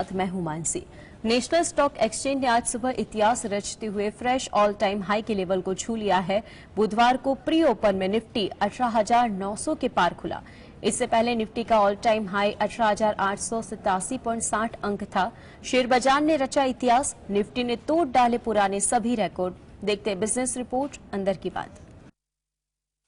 साथ मैं हूं मानसी। नेशनल स्टॉक एक्सचेंज ने आज सुबह इतिहास रचते हुए फ्रेश ऑल टाइम हाई के लेवल को छू लिया है। बुधवार को प्री ओपन में निफ्टी 18,900 के पार खुला। इससे पहले निफ्टी का ऑल टाइम हाई 18,887.60 अंक था। शेयर बाजार ने रचा इतिहास, निफ्टी ने तोड़ डाले पुराने सभी रिकॉर्ड। देखते हैं बिजनेस रिपोर्ट, अंदर की बात।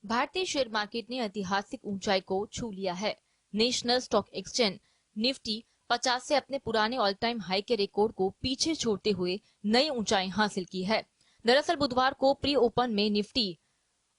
भारतीय शेयर मार्केट ने ऐतिहासिक ऊंचाई को छू लिया है। नेशनल स्टॉक एक्सचेंज निफ्टी 50 से अपने पुराने ऑल टाइम हाई के रिकॉर्ड को पीछे छोड़ते हुए नई ऊंचाई हासिल की है। दरअसल बुधवार को प्री ओपन में निफ्टी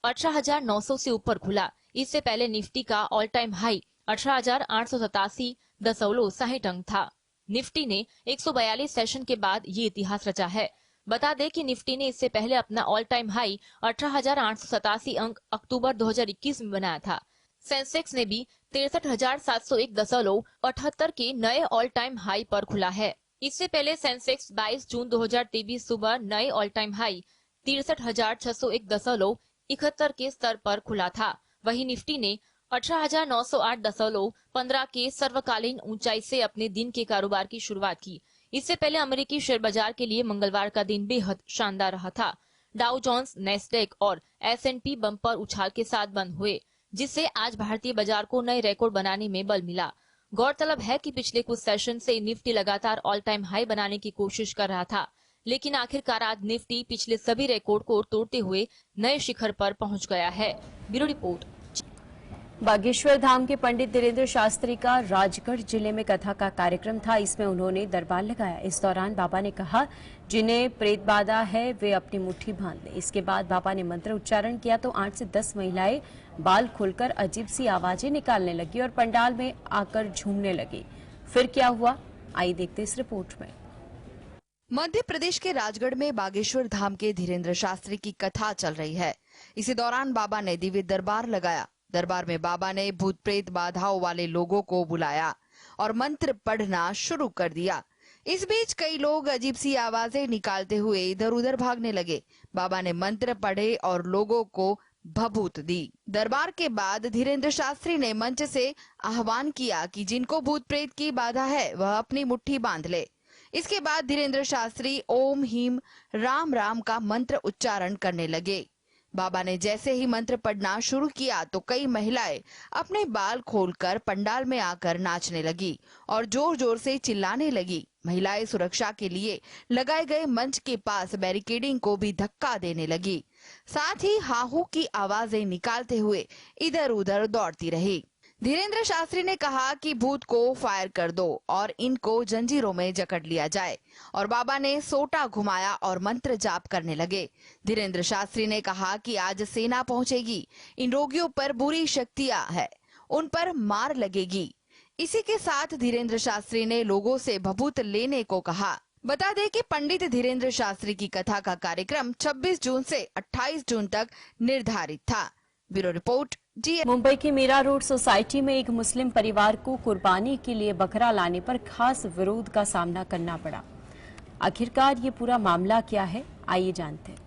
18,900 से ऊपर खुला। इससे पहले निफ्टी का ऑल टाइम हाई 18,887.60 अंक था। निफ्टी ने 142 सेशन के बाद ये इतिहास रचा है। बता दें कि निफ्टी ने इससे पहले अपना ऑल टाइम हाई 18,887 अंक अक्टूबर 2021 में बनाया था। सेंसेक्स ने भी 63,701.78 के नए ऑल टाइम हाई पर खुला है। इससे पहले सेंसेक्स 22 जून 2023 सुबह नए ऑल टाइम हाई 63,601.71 के स्तर पर खुला था। वहीं निफ्टी ने 18,908.15 के सर्वकालीन ऊंचाई से अपने दिन के कारोबार की शुरुआत की। इससे पहले अमेरिकी शेयर बाजार के लिए मंगलवार का दिन बेहद शानदार रहा था। डाउ जोन्स, नेस्डैक और S&P बम्पर उछाल के साथ बंद हुए, जिससे आज भारतीय बाजार को नए रिकॉर्ड बनाने में बल मिला। गौरतलब है कि पिछले कुछ सेशन से निफ्टी लगातार ऑल टाइम हाई बनाने की कोशिश कर रहा था, लेकिन आखिरकार आज निफ्टी पिछले सभी रिकॉर्ड को तोड़ते हुए नए शिखर पर पहुंच गया है। Bureau report. बागेश्वर धाम के पंडित धीरेन्द्र शास्त्री का राजगढ़ जिले में कथा का कार्यक्रम था। इसमें उन्होंने दरबार लगाया। इस दौरान बाबा ने कहा, जिन्हें प्रेत बाधा है वे अपनी मुट्ठी बांध लें। इसके बाद बाबा ने मंत्र उच्चारण किया तो 8 से 10 महिलाएं बाल खोलकर अजीब सी आवाजें निकालने लगी और पंडाल में आकर झूमने लगी। फिर क्या हुआ, आइए देखते इस रिपोर्ट में। मध्य प्रदेश के राजगढ़ में बागेश्वर धाम के धीरेन्द्र शास्त्री की कथा चल रही है। इसी दौरान बाबा ने दिव्य दरबार लगाया। दरबार में बाबा ने भूत प्रेत बाधाओं वाले लोगों को बुलाया और मंत्र पढ़ना शुरू कर दिया। इस बीच कई लोग अजीब सी आवाजें निकालते हुए इधर उधर भागने लगे। बाबा ने मंत्र पढ़े और लोगों को भभूत दी। दरबार के बाद धीरेन्द्र शास्त्री ने मंच से आह्वान किया कि जिनको भूत प्रेत की बाधा है वह अपनी मुट्ठी बांध ले। इसके बाद धीरेन्द्र शास्त्री ओम हीम राम राम का मंत्र उच्चारण करने लगे। बाबा ने जैसे ही मंत्र पढ़ना शुरू किया तो कई महिलाएं अपने बाल खोलकर पंडाल में आकर नाचने लगी और जोर जोर से चिल्लाने लगी। महिलाएं सुरक्षा के लिए लगाए गए मंच के पास बैरिकेडिंग को भी धक्का देने लगी। साथ ही हाहू की आवाजें निकालते हुए इधर उधर दौड़ती रही। धीरेन्द्र शास्त्री ने कहा कि भूत को फायर कर दो और इनको जंजीरों में जकड़ लिया जाए और बाबा ने सोटा घुमाया और मंत्र जाप करने लगे। धीरेन्द्र शास्त्री ने कहा कि आज सेना पहुंचेगी, इन रोगियों पर बुरी शक्तियां है, उन पर मार लगेगी। इसी के साथ धीरेन्द्र शास्त्री ने लोगों से भभूत लेने को कहा। बता दें कि पंडित धीरेन्द्र शास्त्री की कथा का कार्यक्रम 26 जून से 28 जून तक निर्धारित था। Bureau report. मुंबई की मीरा रोड सोसाइटी में एक मुस्लिम परिवार को कुर्बानी के लिए बकरा लाने पर खास विरोध का सामना करना पड़ा। आखिरकार ये पूरा मामला क्या है, आइए जानते हैं।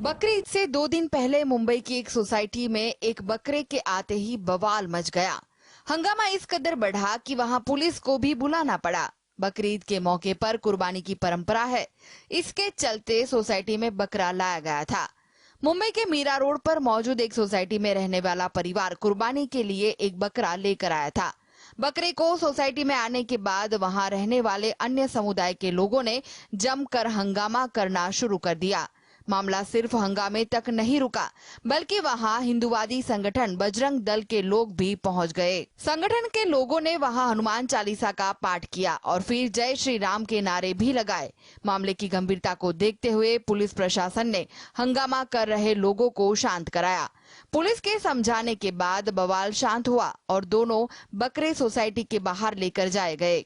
बकरीद से 2 दिन पहले मुंबई की एक सोसाइटी में एक बकरे के आते ही बवाल मच गया। हंगामा इस कदर बढ़ा कि वहां पुलिस को भी बुलाना पड़ा। बकरीद के मौके पर कुर्बानी की परंपरा है, इसके चलते सोसाइटी में बकरा लाया गया था। मुंबई के मीरा रोड पर मौजूद एक सोसाइटी में रहने वाला परिवार कुर्बानी के लिए एक बकरा लेकर आया था। बकरे को सोसाइटी में आने के बाद वहां रहने वाले अन्य समुदाय के लोगों ने जमकर हंगामा करना शुरू कर दिया। मामला सिर्फ हंगामे तक नहीं रुका, बल्कि वहां हिंदूवादी संगठन बजरंग दल के लोग भी पहुंच गए। संगठन के लोगों ने वहां हनुमान चालीसा का पाठ किया और फिर जय श्री राम के नारे भी लगाए। मामले की गंभीरता को देखते हुए पुलिस प्रशासन ने हंगामा कर रहे लोगों को शांत कराया। पुलिस के समझाने के बाद बवाल शांत हुआ और दोनों बकरे सोसाइटी के बाहर लेकर जाए गए।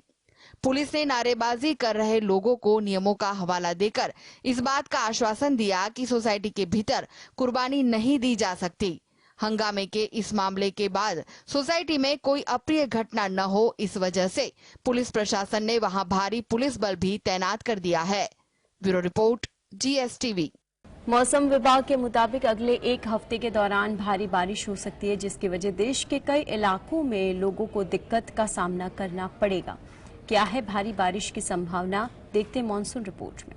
पुलिस ने नारेबाजी कर रहे लोगों को नियमों का हवाला देकर इस बात का आश्वासन दिया कि सोसाइटी के भीतर कुर्बानी नहीं दी जा सकती। हंगामे के इस मामले के बाद सोसाइटी में कोई अप्रिय घटना न हो, इस वजह से पुलिस प्रशासन ने वहां भारी पुलिस बल भी तैनात कर दिया है। Bureau report, GSTV। मौसम विभाग के मुताबिक अगले 1 हफ्ते के दौरान भारी बारिश हो सकती है, जिसकी वजह देश के कई इलाकों में लोगों को दिक्कत का सामना करना पड़ेगा। क्या है भारी बारिश की संभावना, देखते मॉनसून रिपोर्ट में।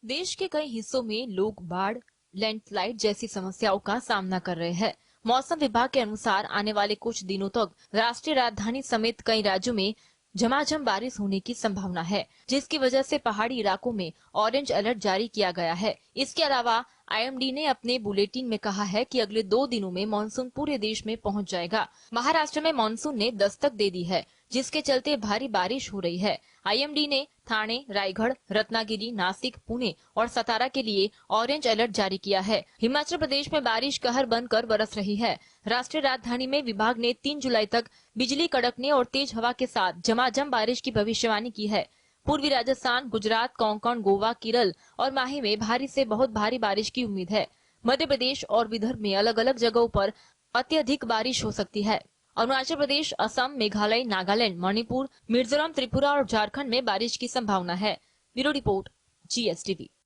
देश के कई हिस्सों में लोग बाढ़, लैंडस्लाइड जैसी समस्याओं का सामना कर रहे हैं। मौसम विभाग के अनुसार आने वाले कुछ दिनों तक राष्ट्रीय राजधानी समेत कई राज्यों में झमाझम बारिश होने की संभावना है, जिसकी वजह से पहाड़ी इलाकों में ऑरेंज अलर्ट जारी किया गया है। इसके अलावा आईएमडी ने अपने बुलेटिन में कहा है कि अगले 2 दिनों में मानसून पूरे देश में पहुंच जाएगा। महाराष्ट्र में मानसून ने दस्तक दे दी है, जिसके चलते भारी बारिश हो रही है। आईएमडी ने ठाणे, रायगढ़, रत्नागिरी, नासिक, पुणे और सतारा के लिए ऑरेंज अलर्ट जारी किया है। हिमाचल प्रदेश में बारिश कहर बनकर बरस रही है। राष्ट्रीय राजधानी में विभाग ने 3 जुलाई तक बिजली कड़कने और तेज हवा के साथ झमाझम बारिश की भविष्यवाणी की है। पूर्वी राजस्थान, गुजरात, कोंकण, गोवा, केरल और माही में भारी से बहुत भारी बारिश की उम्मीद है। मध्य प्रदेश और विदर्भ में अलग अलग जगहों पर अत्यधिक बारिश हो सकती है। अरुणाचल प्रदेश, असम, मेघालय, नागालैंड, मणिपुर, मिजोरम, त्रिपुरा और झारखंड में बारिश की संभावना है। Bureau report, GSTV।